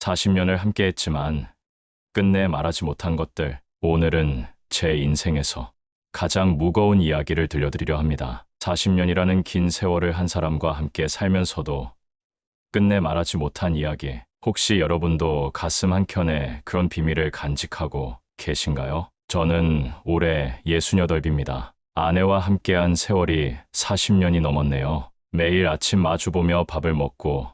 40년을 함께했지만 끝내 말하지 못한 것들. 오늘은 제 인생에서 가장 무거운 이야기를 들려드리려 합니다. 40년이라는 긴 세월을 한 사람과 함께 살면서도 끝내 말하지 못한 이야기. 혹시 여러분도 가슴 한켠에 그런 비밀을 간직하고 계신가요? 저는 올해 68입니다. 아내와 함께한 세월이 40년이 넘었네요. 매일 아침 마주보며 밥을 먹고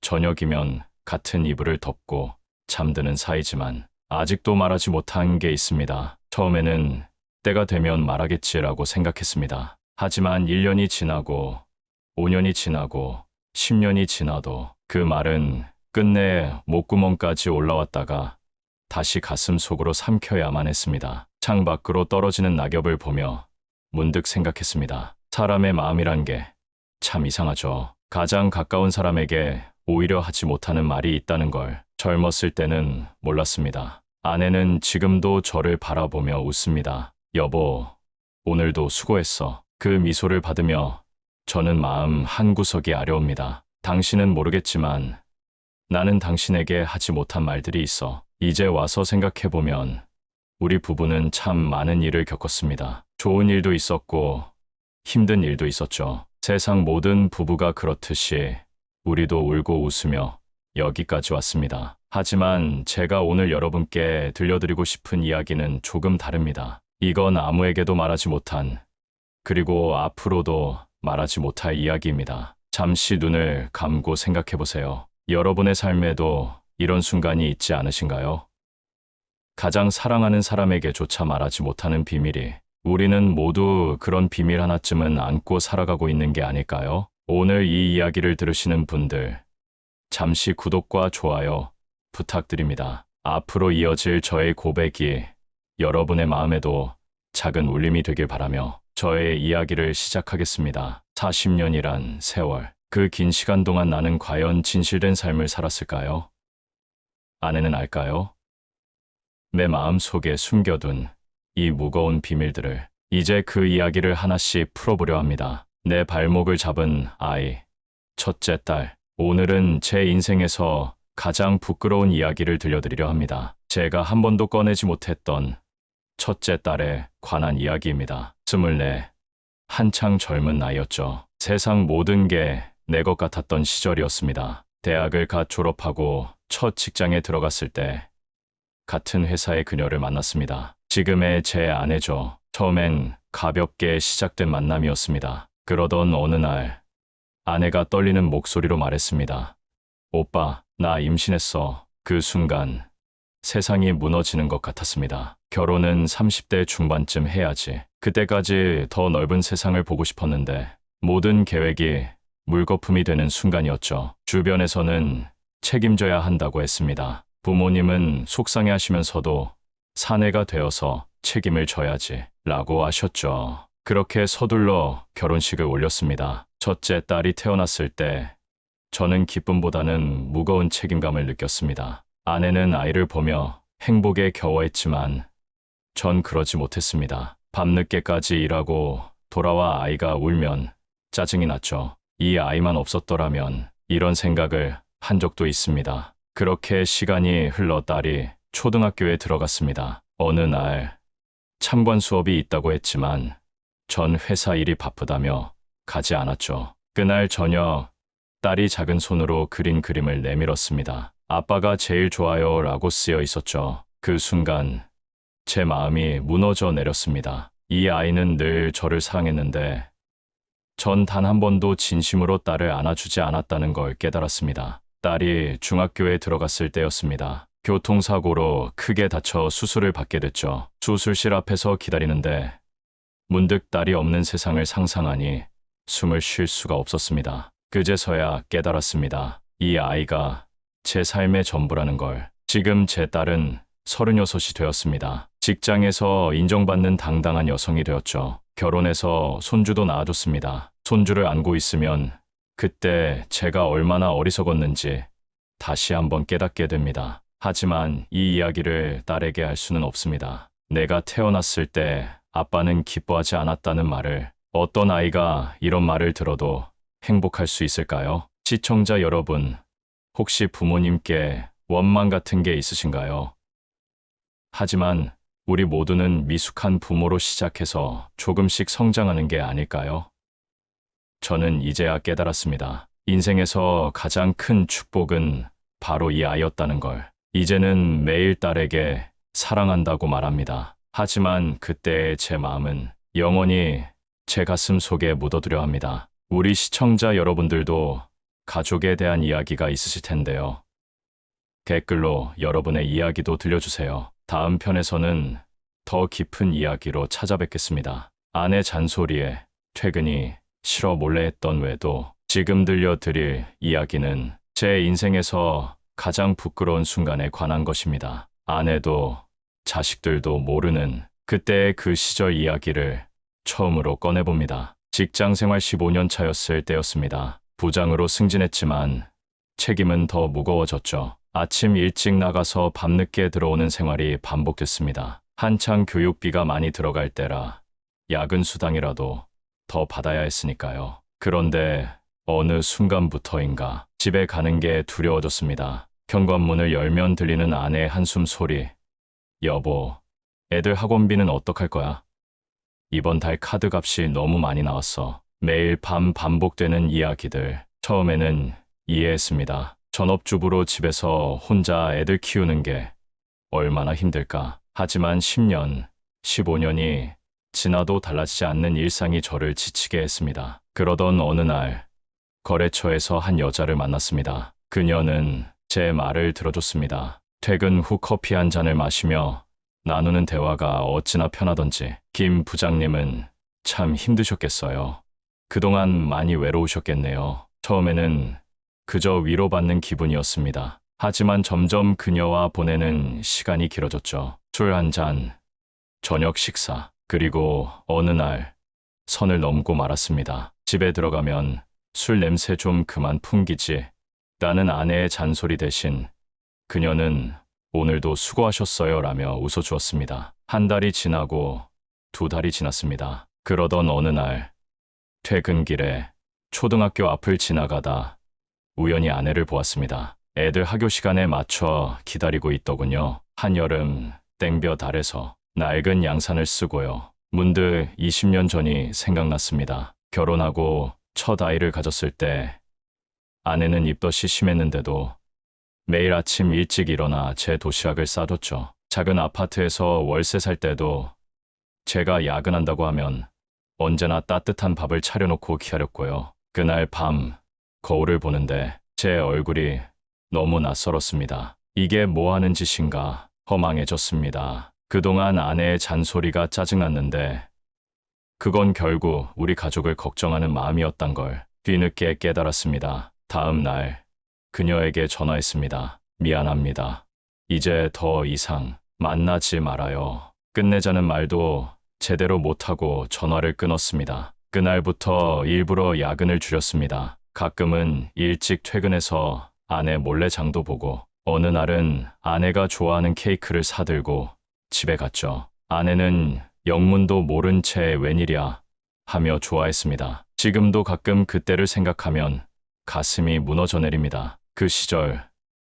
저녁이면 같은 이불을 덮고 잠드는 사이지만 아직도 말하지 못한 게 있습니다. 처음에는 때가 되면 말하겠지라고 생각했습니다. 하지만 1년이 지나고 5년이 지나고 10년이 지나도 그 말은 끝내 목구멍까지 올라왔다가 다시 가슴 속으로 삼켜야만 했습니다. 창밖으로 떨어지는 낙엽을 보며 문득 생각했습니다. 사람의 마음이란 게 참 이상하죠. 가장 가까운 사람에게 오히려 하지 못하는 말이 있다는 걸 젊었을 때는 몰랐습니다. 아내는 지금도 저를 바라보며 웃습니다. 여보, 오늘도 수고했어. 그 미소를 받으며 저는 마음 한구석이 아려옵니다. 당신은 모르겠지만 나는 당신에게 하지 못한 말들이 있어. 이제 와서 생각해보면 우리 부부는 참 많은 일을 겪었습니다. 좋은 일도 있었고 힘든 일도 있었죠. 세상 모든 부부가 그렇듯이 우리도 울고 웃으며 여기까지 왔습니다. 하지만 제가 오늘 여러분께 들려드리고 싶은 이야기는 조금 다릅니다. 이건 아무에게도 말하지 못한, 그리고 앞으로도 말하지 못할 이야기입니다. 잠시 눈을 감고 생각해보세요. 여러분의 삶에도 이런 순간이 있지 않으신가요? 가장 사랑하는 사람에게조차 말하지 못하는 비밀이. 우리는 모두 그런 비밀 하나쯤은 안고 살아가고 있는 게 아닐까요? 오늘 이 이야기를 들으시는 분들, 잠시 구독과 좋아요 부탁드립니다. 앞으로 이어질 저의 고백이 여러분의 마음에도 작은 울림이 되길 바라며 저의 이야기를 시작하겠습니다. 40년이란 세월, 그 긴 시간 동안 나는 과연 진실된 삶을 살았을까요? 아내는 알까요? 내 마음 속에 숨겨둔 이 무거운 비밀들을 이제 그 이야기를 하나씩 풀어보려 합니다. 내 발목을 잡은 아이, 첫째 딸. 오늘은 제 인생에서 가장 부끄러운 이야기를 들려드리려 합니다. 제가 한 번도 꺼내지 못했던 첫째 딸에 관한 이야기입니다. 24, 한창 젊은 나이였죠. 세상 모든 게 내 것 같았던 시절이었습니다. 대학을 갓 졸업하고 첫 직장에 들어갔을 때 같은 회사의 그녀를 만났습니다. 지금의 제 아내죠. 처음엔 가볍게 시작된 만남이었습니다. 그러던 어느 날 아내가 떨리는 목소리로 말했습니다. 오빠, 나 임신했어. 그 순간 세상이 무너지는 것 같았습니다. 결혼은 30대 중반쯤 해야지. 그때까지 더 넓은 세상을 보고 싶었는데 모든 계획이 물거품이 되는 순간이었죠. 주변에서는 책임져야 한다고 했습니다. 부모님은 속상해하시면서도 사내가 되어서 책임을 져야지 라고 하셨죠. 그렇게 서둘러 결혼식을 올렸습니다. 첫째 딸이 태어났을 때 저는 기쁨보다는 무거운 책임감을 느꼈습니다. 아내는 아이를 보며 행복에 겨워했지만 전 그러지 못했습니다. 밤늦게까지 일하고 돌아와 아이가 울면 짜증이 났죠. 이 아이만 없었더라면 이런 생각을 한 적도 있습니다. 그렇게 시간이 흘러 딸이 초등학교에 들어갔습니다. 어느 날 참관 수업이 있다고 했지만 전 회사 일이 바쁘다며 가지 않았죠. 그날 저녁 딸이 작은 손으로 그린 그림을 내밀었습니다. 아빠가 제일 좋아요 라고 쓰여 있었죠. 그 순간 제 마음이 무너져 내렸습니다. 이 아이는 늘 저를 사랑했는데 전 단 한 번도 진심으로 딸을 안아주지 않았다는 걸 깨달았습니다. 딸이 중학교에 들어갔을 때였습니다. 교통사고로 크게 다쳐 수술을 받게 됐죠. 수술실 앞에서 기다리는데 문득 딸이 없는 세상을 상상하니 숨을 쉴 수가 없었습니다. 그제서야 깨달았습니다. 이 아이가 제 삶의 전부라는 걸. 지금 제 딸은 36이 되었습니다. 직장에서 인정받는 당당한 여성이 되었죠. 결혼해서 손주도 낳아줬습니다. 손주를 안고 있으면 그때 제가 얼마나 어리석었는지 다시 한번 깨닫게 됩니다. 하지만 이 이야기를 딸에게 할 수는 없습니다. 내가 태어났을 때 아빠는 기뻐하지 않았다는 말을. 어떤 아이가 이런 말을 들어도 행복할 수 있을까요? 시청자 여러분, 혹시 부모님께 원망 같은 게 있으신가요? 하지만 우리 모두는 미숙한 부모로 시작해서 조금씩 성장하는 게 아닐까요? 저는 이제야 깨달았습니다. 인생에서 가장 큰 축복은 바로 이 아이였다는 걸. 이제는 매일 딸에게 사랑한다고 말합니다. 하지만 그때의 제 마음은 영원히 제 가슴 속에 묻어두려 합니다. 우리 시청자 여러분들도 가족에 대한 이야기가 있으실 텐데요. 댓글로 여러분의 이야기도 들려주세요. 다음 편에서는 더 깊은 이야기로 찾아뵙겠습니다. 아내 잔소리에 퇴근이 싫어 몰래 했던 외도 지금 들려드릴 이야기는 제 인생에서 가장 부끄러운 순간에 관한 것입니다. 아내도 자식들도 모르는 그때의 그 시절 이야기를 처음으로 꺼내봅니다. 직장 생활 15년 차였을 때였습니다. 부장으로 승진했지만 책임은 더 무거워졌죠. 아침 일찍 나가서 밤늦게 들어오는 생활이 반복됐습니다. 한창 교육비가 많이 들어갈 때라 야근 수당이라도 더 받아야 했으니까요. 그런데 어느 순간부터인가 집에 가는 게 두려워졌습니다. 현관문을 열면 들리는 아내의 한숨 소리. 여보, 애들 학원비는 어떡할 거야? 이번 달 카드값이 너무 많이 나왔어. 매일 밤 반복되는 이야기들. 처음에는 이해했습니다. 전업주부로 집에서 혼자 애들 키우는 게 얼마나 힘들까. 하지만 10년, 15년이 지나도 달라지지 않는 일상이 저를 지치게 했습니다. 그러던 어느 날 거래처에서 한 여자를 만났습니다. 그녀는 제 말을 들어줬습니다. 퇴근 후 커피 한 잔을 마시며 나누는 대화가 어찌나 편하던지. 김 부장님은 참 힘드셨겠어요. 그동안 많이 외로우셨겠네요. 처음에는 그저 위로받는 기분이었습니다. 하지만 점점 그녀와 보내는 시간이 길어졌죠. 술 한 잔, 저녁 식사, 그리고 어느 날 선을 넘고 말았습니다. 집에 들어가면 술 냄새 좀 그만 풍기지. 라는 아내의 잔소리 대신 그녀는 오늘도 수고하셨어요 라며 웃어주었습니다. 한 달이 지나고 두 달이 지났습니다. 그러던 어느 날 퇴근길에 초등학교 앞을 지나가다 우연히 아내를 보았습니다. 애들 학교 시간에 맞춰 기다리고 있더군요. 한여름 땡볕 아래서 낡은 양산을 쓰고요. 문득 20년 전이 생각났습니다. 결혼하고 첫 아이를 가졌을 때 아내는 입덧이 심했는데도 매일 아침 일찍 일어나 제 도시락을 싸줬죠. 작은 아파트에서 월세 살 때도 제가 야근한다고 하면 언제나 따뜻한 밥을 차려놓고 기다렸고요. 그날 밤 거울을 보는데 제 얼굴이 너무 낯설었습니다. 이게 뭐 하는 짓인가 허망해졌습니다. 그동안 아내의 잔소리가 짜증났는데 그건 결국 우리 가족을 걱정하는 마음이었단 걸 뒤늦게 깨달았습니다. 다음 날 그녀에게 전화했습니다. 미안합니다. 이제 더 이상 만나지 말아요. 끝내자는 말도 제대로 못하고 전화를 끊었습니다. 그날부터 일부러 야근을 줄였습니다. 가끔은 일찍 퇴근해서 아내 몰래 장도 보고 어느 날은 아내가 좋아하는 케이크를 사들고 집에 갔죠. 아내는 영문도 모른 채 웬일이야 하며 좋아했습니다. 지금도 가끔 그때를 생각하면 가슴이 무너져 내립니다. 그 시절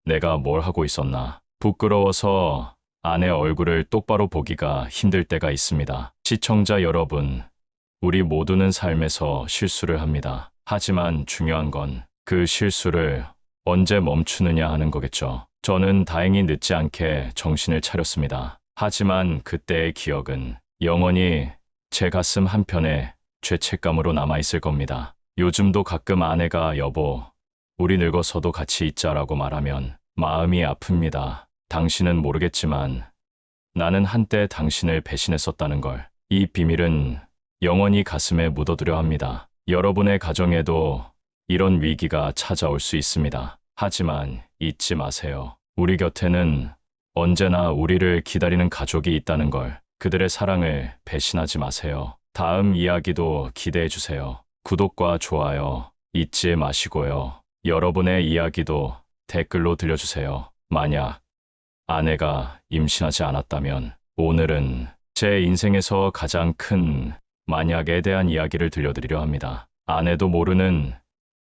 내가 뭘 하고 있었나. 부끄러워서 아내 얼굴을 똑바로 보기가 힘들 때가 있습니다. 시청자 여러분, 우리 모두는 삶에서 실수를 합니다. 하지만 중요한 건 그 실수를 언제 멈추느냐 하는 거겠죠. 저는 다행히 늦지 않게 정신을 차렸습니다. 하지만 그때의 기억은 영원히 제 가슴 한편에 죄책감으로 남아있을 겁니다. 요즘도 가끔 아내가 여보, 우리 늙어서도 같이 있자라고 말하면 마음이 아픕니다. 당신은 모르겠지만 나는 한때 당신을 배신했었다는 걸. 이 비밀은 영원히 가슴에 묻어두려 합니다. 여러분의 가정에도 이런 위기가 찾아올 수 있습니다. 하지만 잊지 마세요. 우리 곁에는 언제나 우리를 기다리는 가족이 있다는 걸. 그들의 사랑을 배신하지 마세요. 다음 이야기도 기대해 주세요. 구독과 좋아요 잊지 마시고요. 여러분의 이야기도 댓글로 들려주세요. 만약 아내가 임신하지 않았다면 오늘은 제 인생에서 가장 큰 만약에 대한 이야기를 들려드리려 합니다. 아내도 모르는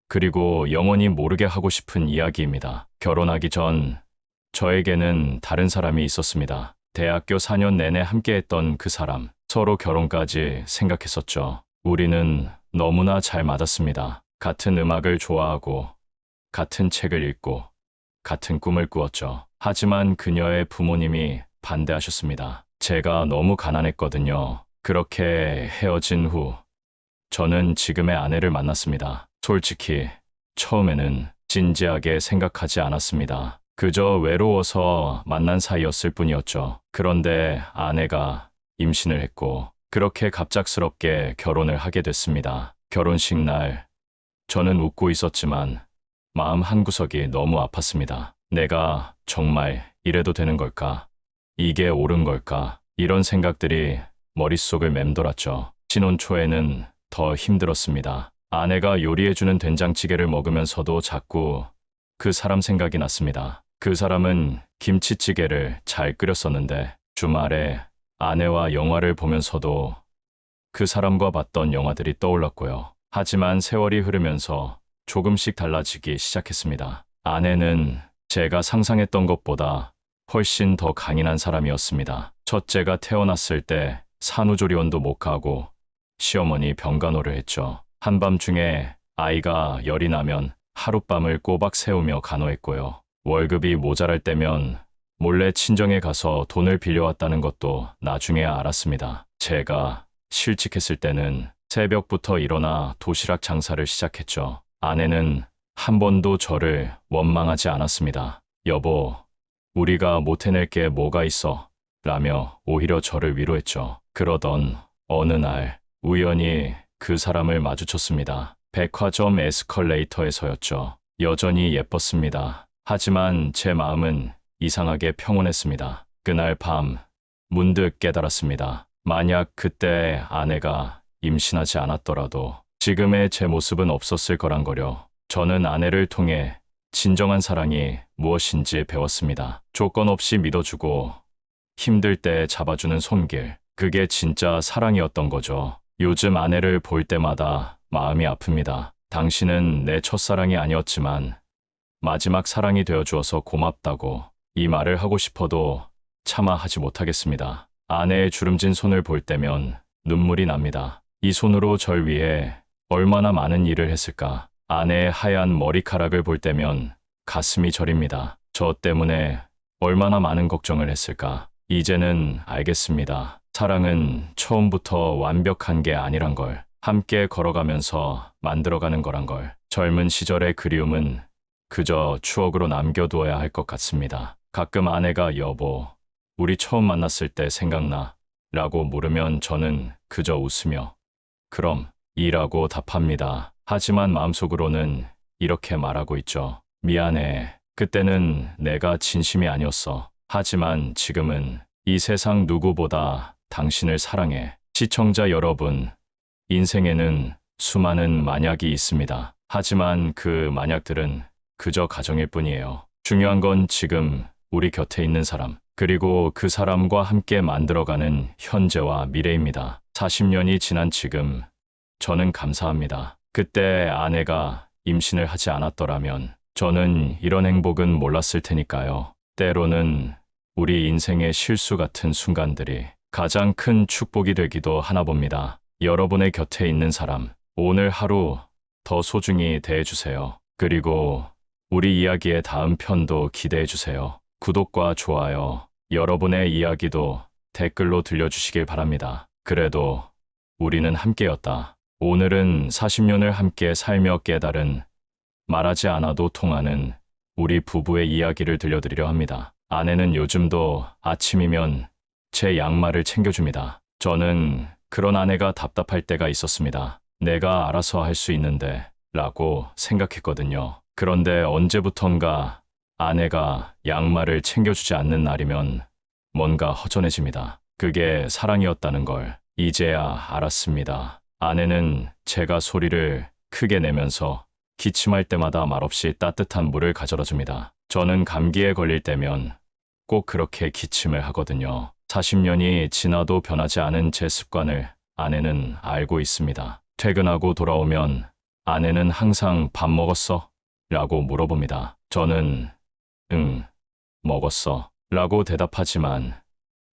그리고 영원히 모르게 하고 싶은 이야기입니다. 결혼하기 전 저에게는 다른 사람이 있었습니다. 대학교 4년 내내 함께했던 그 사람, 서로 결혼까지 생각했었죠. 우리는 너무나 잘 맞았습니다. 같은 음악을 좋아하고, 같은 책을 읽고, 같은 꿈을 꾸었죠. 하지만 그녀의 부모님이 반대하셨습니다. 제가 너무 가난했거든요. 그렇게 헤어진 후, 저는 지금의 아내를 만났습니다. 솔직히, 처음에는 진지하게 생각하지 않았습니다. 그저 외로워서 만난 사이였을 뿐이었죠. 그런데 아내가 임신을 했고, 그렇게 갑작스럽게 결혼을 하게 됐습니다. 결혼식 날, 저는 웃고 있었지만, 마음 한구석이 너무 아팠습니다. 내가 정말 이래도 되는 걸까? 이게 옳은 걸까? 이런 생각들이 머릿속을 맴돌았죠. 신혼 초에는 더 힘들었습니다. 아내가 요리해주는 된장찌개를 먹으면서도 자꾸 그 사람 생각이 났습니다. 그 사람은 김치찌개를 잘 끓였었는데 주말에 아내와 영화를 보면서도 그 사람과 봤던 영화들이 떠올랐고요. 하지만 세월이 흐르면서 조금씩 달라지기 시작했습니다. 아내는 제가 상상했던 것보다 훨씬 더 강인한 사람이었습니다. 첫째가 태어났을 때 산후조리원도 못 가고 시어머니 병간호를 했죠. 한밤중에 아이가 열이 나면 하룻밤을 꼬박 새우며 간호했고요. 월급이 모자랄 때면 몰래 친정에 가서 돈을 빌려왔다는 것도 나중에 알았습니다. 제가 실직했을 때는 새벽부터 일어나 도시락 장사를 시작했죠. 아내는 한 번도 저를 원망하지 않았습니다. 여보, 우리가 못 해낼 게 뭐가 있어? 라며 오히려 저를 위로했죠. 그러던 어느 날 우연히 그 사람을 마주쳤습니다. 백화점 에스컬레이터에서였죠. 여전히 예뻤습니다. 하지만 제 마음은 이상하게 평온했습니다. 그날 밤 문득 깨달았습니다. 만약 그때 아내가 임신하지 않았더라도 지금의 제 모습은 없었을 거란 거려. 저는 아내를 통해 진정한 사랑이 무엇인지 배웠습니다. 조건 없이 믿어주고 힘들 때 잡아주는 손길. 그게 진짜 사랑이었던 거죠. 요즘 아내를 볼 때마다 마음이 아픕니다. 당신은 내 첫사랑이 아니었지만 마지막 사랑이 되어주어서 고맙다고 이 말을 하고 싶어도 차마 하지 못하겠습니다. 아내의 주름진 손을 볼 때면 눈물이 납니다. 이 손으로 절 위해 얼마나 많은 일을 했을까. 아내의 하얀 머리카락을 볼 때면 가슴이 저립니다. 저 때문에 얼마나 많은 걱정을 했을까. 이제는 알겠습니다. 사랑은 처음부터 완벽한 게 아니란 걸. 함께 걸어가면서 만들어가는 거란 걸. 젊은 시절의 그리움은 그저 추억으로 남겨두어야 할 것 같습니다. 가끔 아내가 여보, 우리 처음 만났을 때 생각나? 라고 물으면 저는 그저 웃으며 그럼 이라고 답합니다. 하지만 마음속으로는 이렇게 말하고 있죠. 미안해. 그때는 내가 진심이 아니었어. 하지만 지금은 이 세상 누구보다 당신을 사랑해. 시청자 여러분, 인생에는 수많은 만약이 있습니다. 하지만 그 만약들은 그저 가정일 뿐이에요. 중요한 건 지금 우리 곁에 있는 사람, 그리고 그 사람과 함께 만들어가는 현재와 미래입니다. 40년이 지난 지금, 저는 감사합니다. 그때 아내가 임신을 하지 않았더라면 저는 이런 행복은 몰랐을 테니까요. 때로는 우리 인생의 실수 같은 순간들이 가장 큰 축복이 되기도 하나 봅니다. 여러분의 곁에 있는 사람, 오늘 하루 더 소중히 대해주세요. 그리고 우리 이야기의 다음 편도 기대해주세요. 구독과 좋아요, 여러분의 이야기도 댓글로 들려주시길 바랍니다. 그래도 우리는 함께였다. 오늘은 40년을 함께 살며 깨달은 말하지 않아도 통하는 우리 부부의 이야기를 들려드리려 합니다. 아내는 요즘도 아침이면 제 양말을 챙겨줍니다. 저는 그런 아내가 답답할 때가 있었습니다. 내가 알아서 할 수 있는데 라고 생각했거든요. 그런데 언제부턴가 아내가 양말을 챙겨주지 않는 날이면 뭔가 허전해집니다. 그게 사랑이었다는 걸 이제야 알았습니다. 아내는 제가 소리를 크게 내면서 기침할 때마다 말없이 따뜻한 물을 가져다 줍니다. 저는 감기에 걸릴 때면 꼭 그렇게 기침을 하거든요. 40년이 지나도 변하지 않은 제 습관을 아내는 알고 있습니다. 퇴근하고 돌아오면 아내는 항상 밥 먹었어? 라고 물어봅니다. 저는 응, 먹었어. 라고 대답하지만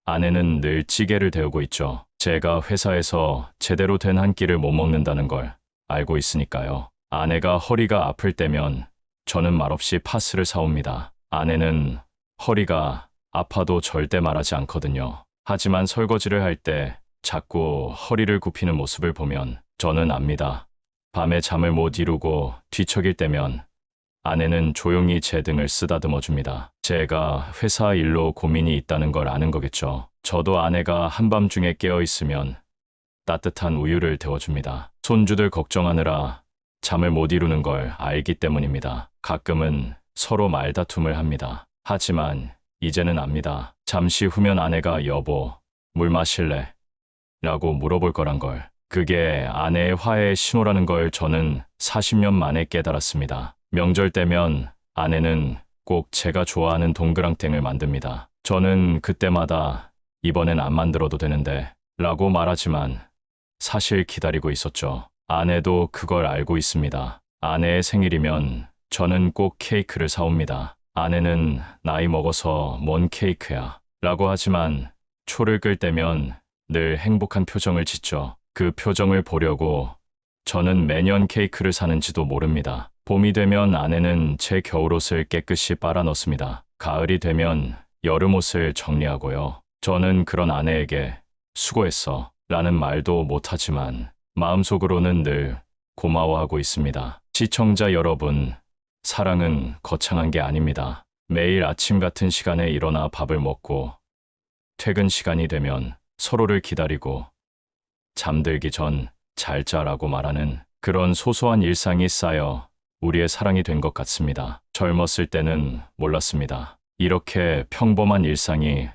아내는 늘 찌개를 데우고 있죠. 제가 회사에서 제대로 된 한 끼를 못 먹는다는 걸 알고 있으니까요. 아내가 허리가 아플 때면 저는 말없이 파스를 사옵니다. 아내는 허리가 아파도 절대 말하지 않거든요. 하지만 설거지를 할 때 자꾸 허리를 굽히는 모습을 보면 저는 압니다. 밤에 잠을 못 이루고 뒤척일 때면 아내는 조용히 제 등을 쓰다듬어 줍니다. 제가 회사 일로 고민이 있다는 걸 아는 거겠죠. 저도 아내가 한밤중에 깨어 있으면 따뜻한 우유를 데워줍니다. 손주들 걱정하느라 잠을 못 이루는 걸 알기 때문입니다. 가끔은 서로 말다툼을 합니다. 하지만 이제는 압니다. 잠시 후면 아내가 여보, 물 마실래? 라고 물어볼 거란 걸. 그게 아내의 화해의 신호라는 걸 저는 40년 만에 깨달았습니다. 명절 때면 아내는 꼭 제가 좋아하는 동그랑땡을 만듭니다. 저는 그때마다 이번엔 안 만들어도 되는데 라고 말하지만 사실 기다리고 있었죠. 아내도 그걸 알고 있습니다. 아내의 생일이면 저는 꼭 케이크를 사옵니다. 아내는 나이 먹어서 뭔 케이크야 라고 하지만 초를 끌 때면 늘 행복한 표정을 짓죠. 그 표정을 보려고 저는 매년 케이크를 사는지도 모릅니다. 봄이 되면 아내는 제 겨울옷을 깨끗이 빨아 넣습니다. 가을이 되면 여름옷을 정리하고요. 저는 그런 아내에게 수고했어 라는 말도 못하지만 마음속으로는 늘 고마워하고 있습니다. 시청자 여러분, 사랑은 거창한 게 아닙니다. 매일 아침 같은 시간에 일어나 밥을 먹고 퇴근 시간이 되면 서로를 기다리고 잠들기 전 잘 자라고 말하는 그런 소소한 일상이 쌓여 우리의 사랑이 된 것 같습니다. 젊었을 때는 몰랐습니다. 이렇게 평범한 일상이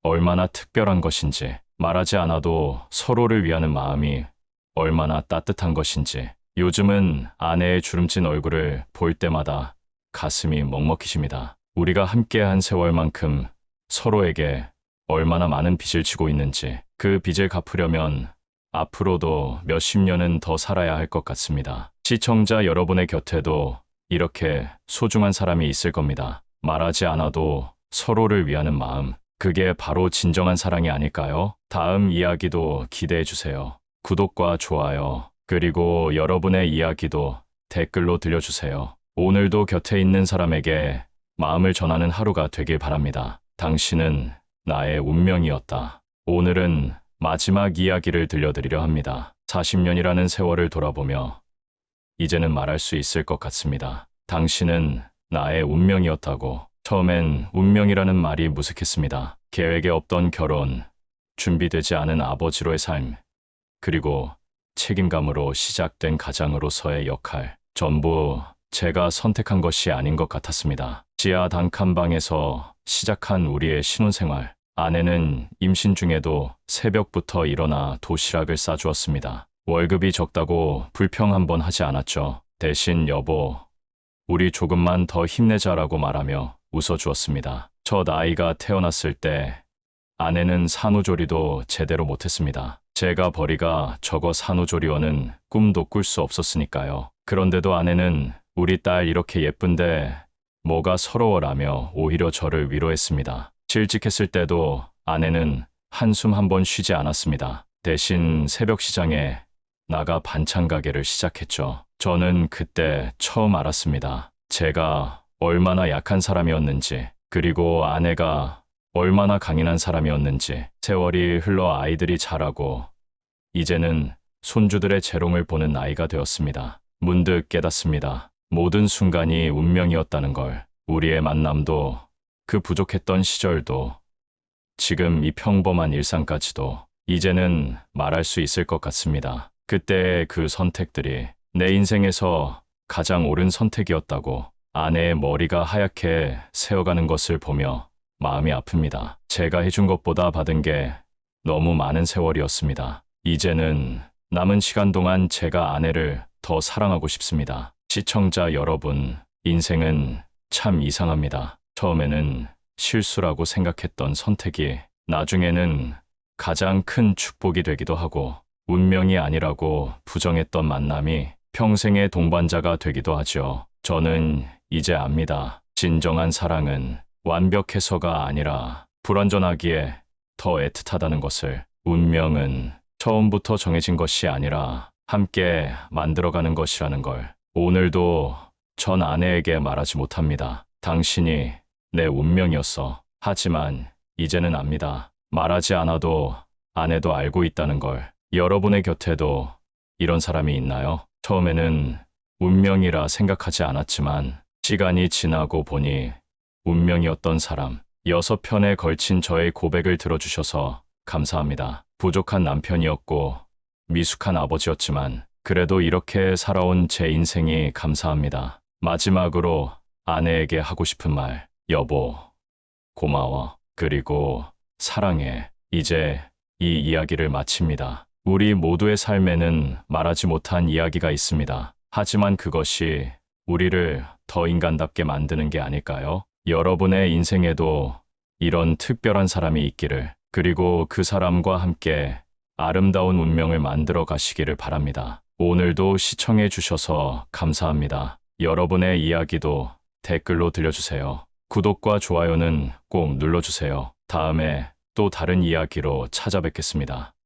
얼마나 특별한 것인지, 말하지 않아도 서로를 위하는 마음이 얼마나 따뜻한 것인지. 요즘은 아내의 주름진 얼굴을 볼 때마다 가슴이 먹먹해집니다. 우리가 함께한 세월만큼 서로에게 얼마나 많은 빚을 지고 있는지, 그 빚을 갚으려면 앞으로도 몇십 년은 더 살아야 할 것 같습니다. 시청자 여러분의 곁에도 이렇게 소중한 사람이 있을 겁니다. 말하지 않아도 서로를 위하는 마음, 그게 바로 진정한 사랑이 아닐까요? 다음 이야기도 기대해 주세요. 구독과 좋아요, 그리고 여러분의 이야기도 댓글로 들려주세요. 오늘도 곁에 있는 사람에게 마음을 전하는 하루가 되길 바랍니다. 당신은 나의 운명이었다. 오늘은 마지막 이야기를 들려드리려 합니다. 40년이라는 세월을 돌아보며 이제는 말할 수 있을 것 같습니다. 당신은 나의 운명이었다고. 처음엔 운명이라는 말이 무색했습니다. 계획에 없던 결혼, 준비되지 않은 아버지로의 삶, 그리고 책임감으로 시작된 가장으로서의 역할, 전부 제가 선택한 것이 아닌 것 같았습니다. 지하 단칸방에서 시작한 우리의 신혼생활. 아내는 임신 중에도 새벽부터 일어나 도시락을 싸주었습니다. 월급이 적다고 불평 한 번 하지 않았죠. 대신 여보, 우리 조금만 더 힘내자라고 말하며 웃어주었습니다. 첫 아이가 태어났을 때 아내는 산후조리도 제대로 못했습니다. 제가 벌이가 적어 산후조리원은 꿈도 꿀 수 없었으니까요. 그런데도 아내는 우리 딸 이렇게 예쁜데 뭐가 서러워라며 오히려 저를 위로했습니다. 실직했을 때도 아내는 한숨 한 번 쉬지 않았습니다. 대신 새벽 시장에 나가 반찬 가게를 시작했죠. 저는 그때 처음 알았습니다. 제가 얼마나 약한 사람이었는지, 그리고 아내가 얼마나 강인한 사람이었는지. 세월이 흘러 아이들이 자라고 이제는 손주들의 재롱을 보는 나이가 되었습니다. 문득 깨닫습니다. 모든 순간이 운명이었다는 걸. 우리의 만남도, 그 부족했던 시절도, 지금 이 평범한 일상까지도 이제는 말할 수 있을 것 같습니다. 그때의 그 선택들이 내 인생에서 가장 옳은 선택이었다고. 아내의 머리가 하얗게 새어가는 것을 보며 마음이 아픕니다. 제가 해준 것보다 받은 게 너무 많은 세월이었습니다. 이제는 남은 시간 동안 제가 아내를 더 사랑하고 싶습니다. 시청자 여러분, 인생은 참 이상합니다. 처음에는 실수라고 생각했던 선택이 나중에는 가장 큰 축복이 되기도 하고, 운명이 아니라고 부정했던 만남이 평생의 동반자가 되기도 하죠. 저는 이제 압니다. 진정한 사랑은 완벽해서가 아니라 불완전하기에 더 애틋하다는 것을, 운명은 처음부터 정해진 것이 아니라 함께 만들어가는 것이라는 걸 오늘도 전 아내에게 말하지 못합니다. 당신이 내 운명이었어. 하지만 이제는 압니다. 말하지 않아도 아내도 알고 있다는 걸. 여러분의 곁에도 이런 사람이 있나요? 처음에는 운명이라 생각하지 않았지만 시간이 지나고 보니 운명이었던 사람. 6편에 걸친 저의 고백을 들어주셔서 감사합니다. 부족한 남편이었고 미숙한 아버지였지만 그래도 이렇게 살아온 제 인생이 감사합니다. 마지막으로 아내에게 하고 싶은 말. 여보, 고마워. 그리고 사랑해. 이제 이 이야기를 마칩니다. 우리 모두의 삶에는 말하지 못한 이야기가 있습니다. 하지만 그것이 우리를 더 인간답게 만드는 게 아닐까요? 여러분의 인생에도 이런 특별한 사람이 있기를, 그리고 그 사람과 함께 아름다운 운명을 만들어 가시기를 바랍니다. 오늘도 시청해 주셔서 감사합니다. 여러분의 이야기도 댓글로 들려주세요. 구독과 좋아요는 꼭 눌러주세요. 다음에 또 다른 이야기로 찾아뵙겠습니다.